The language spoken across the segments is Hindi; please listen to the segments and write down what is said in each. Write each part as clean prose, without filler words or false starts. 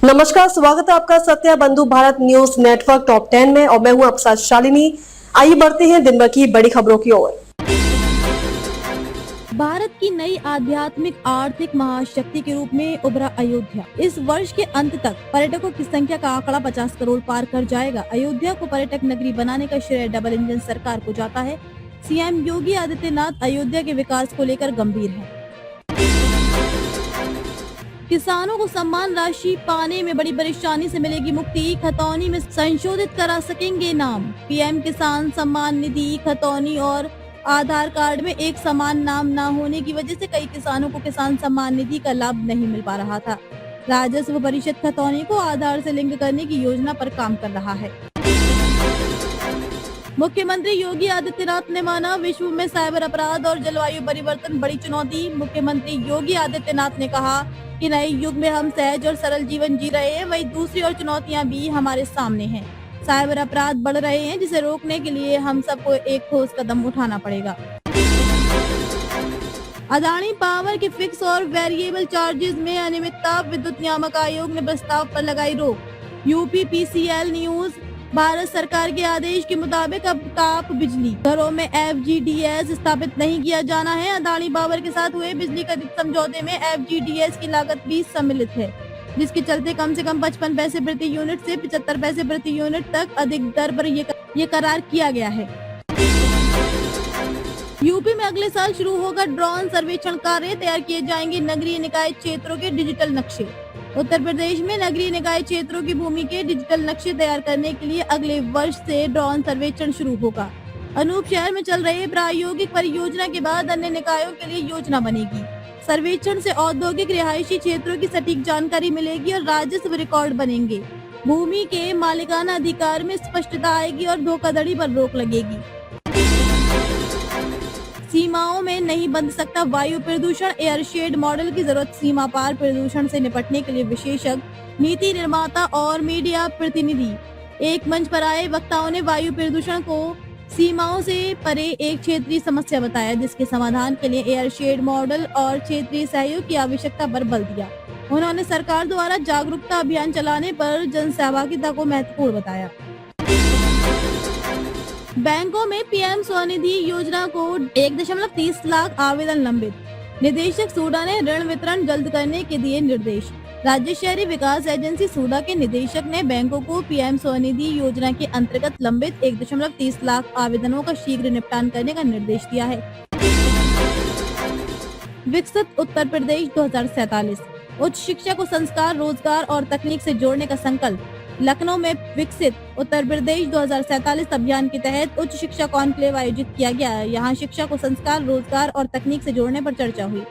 नमस्कार, स्वागत है आपका सत्या बंधु भारत न्यूज नेटवर्क टॉप 10 में और मैं हूं आपके साथ शालिनी। आइए बढ़ते हैं दिन भर की बड़ी खबरों की ओर। भारत की नई आध्यात्मिक आर्थिक महाशक्ति के रूप में उभरा अयोध्या। इस वर्ष के अंत तक पर्यटकों की संख्या का आंकड़ा 50 करोड़ पार कर जाएगा। अयोध्या को पर्यटक नगरी बनाने का श्रेय डबल इंजन सरकार को जाता है। सीएम योगी आदित्यनाथ अयोध्या के विकास को लेकर गंभीर हैं। किसानों को सम्मान राशि पाने में बड़ी परेशानी से मिलेगी मुक्ति। खतौनी में संशोधित करा सकेंगे नाम। पीएम किसान सम्मान निधि, खतौनी और आधार कार्ड में एक समान नाम न होने की वजह से कई किसानों को किसान सम्मान निधि का लाभ नहीं मिल पा रहा था। राजस्व परिषद खतौनी को आधार से लिंक करने की योजना पर काम कर रहा है। मुख्यमंत्री योगी आदित्यनाथ ने माना विश्व में साइबर अपराध और जलवायु परिवर्तन बड़ी चुनौती। मुख्यमंत्री योगी आदित्यनाथ ने कहा कि नए युग में हम सहज और सरल जीवन जी रहे हैं, वहीं दूसरी और चुनौतियां भी हमारे सामने हैं। साइबर अपराध बढ़ रहे हैं, जिसे रोकने के लिए हम सबको एक ठोस कदम उठाना पड़ेगा। अदानी पावर के फिक्स और वेरिएबल चार्जेस में अनियमितता, विद्युत नियामक आयोग ने प्रस्ताव पर लगाई रोक। यूपीपीसीएल न्यूज, भारत सरकार के आदेश के मुताबिक अब ताप बिजली घरों में FGDS स्थापित नहीं किया जाना है। अदानी पावर के साथ हुए बिजली खरीद समझौते में FGDS की लागत भी सम्मिलित है, जिसके चलते कम से कम 55 पैसे प्रति यूनिट से 75 पैसे प्रति यूनिट तक अधिक दर पर ये करार किया गया है। यूपी में अगले साल शुरू होगा ड्रोन सर्वेक्षण कार्य, तैयार किए जाएंगे नगरीय निकाय क्षेत्रों के डिजिटल नक्शे। उत्तर प्रदेश में नगरीय निकाय क्षेत्रों की भूमि के डिजिटल नक्शे तैयार करने के लिए अगले वर्ष से ड्रोन सर्वेक्षण शुरू होगा। अनूप शहर में चल रहे प्रायोगिक परियोजना के बाद अन्य निकायों के लिए योजना बनेगी। सर्वेक्षण से औद्योगिक रिहायशी क्षेत्रों की सटीक जानकारी मिलेगी और राजस्व रिकॉर्ड बनेंगे। भूमि के मालिकाना अधिकार में स्पष्टता आएगी और धोखाधड़ी पर रोक लगेगी। सीमाओं में नहीं बंध सकता वायु प्रदूषण, एयरशेड मॉडल की जरूरत। सीमा पार प्रदूषण से निपटने के लिए विशेषज्ञ, नीति निर्माता और मीडिया प्रतिनिधि एक मंच पर आए। वक्ताओं ने वायु प्रदूषण को सीमाओं से परे एक क्षेत्रीय समस्या बताया, जिसके समाधान के लिए एयरशेड मॉडल और क्षेत्रीय सहयोग की आवश्यकता पर बल दिया। उन्होंने सरकार द्वारा जागरूकता अभियान चलाने पर जन सहभागिता को महत्वपूर्ण बताया। बैंकों में पीएम स्वनिधि योजना को 1.30 लाख आवेदन लंबित। निदेशक सूडा ने ऋण वितरण जल्द करने के दिए निर्देश। राज्य शहरी विकास एजेंसी सूडा के निदेशक ने बैंकों को पीएम स्वनिधि योजना के अंतर्गत लंबित 1.30 लाख आवेदनों का शीघ्र निपटान करने का निर्देश दिया है। विकसित उत्तर प्रदेश 2047, उच्च शिक्षा को संस्कार, रोजगार और तकनीक से जोड़ने का संकल्प। लखनऊ में विकसित उत्तर प्रदेश 2047 अभियान के तहत उच्च शिक्षा कॉन्क्लेव आयोजित किया गया। यहाँ शिक्षा को संस्कार, रोजगार और तकनीक से जोड़ने पर चर्चा हुई।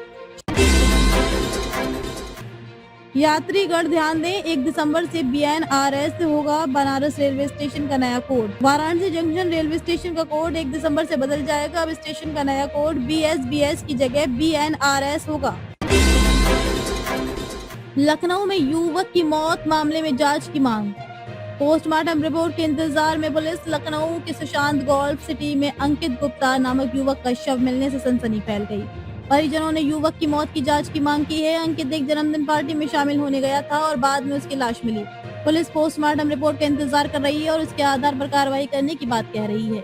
यात्रीगण ध्यान दें, 1 दिसंबर से BNRS होगा बनारस रेलवे स्टेशन का नया code. Varanasi junction railway station का कोड 1 दिसंबर से बदल जाएगा। अब स्टेशन का नया कोड BSBS की जगह BNRS होगा। लखनऊ में युवक की मौत मामले में जांच की मांग। पोस्टमार्टम रिपोर्ट के इंतजार में पुलिस। लखनऊ के सुशांत गोल्फ सिटी में अंकित गुप्ता नामक युवक का शव मिलने से सनसनी फैल गई। परिजनों ने युवक की मौत की जांच की मांग की है। अंकित एक जन्मदिन पार्टी में शामिल होने गया था और बाद में उसकी लाश मिली। पुलिस पोस्टमार्टम रिपोर्ट का इंतजार कर रही है और उसके आधार पर कार्रवाई करने की बात कह रही है।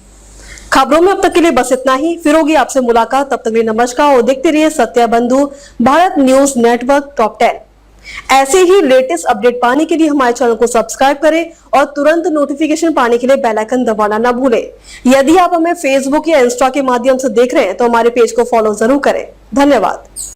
खबरों में अब तक के लिए बस इतना ही। फिर होगी आपसे मुलाकात, तब तक के लिए नमस्कार और देखते रहिए सत्या बंधु भारत न्यूज नेटवर्क टॉप 10। ऐसे ही लेटेस्ट अपडेट पाने के लिए हमारे चैनल को सब्सक्राइब करें और तुरंत नोटिफिकेशन पाने के लिए बेल आइकन दबाना ना भूलें। यदि आप हमें फेसबुक या इंस्टा के माध्यम से देख रहे हैं तो हमारे पेज को फॉलो जरूर करें। धन्यवाद।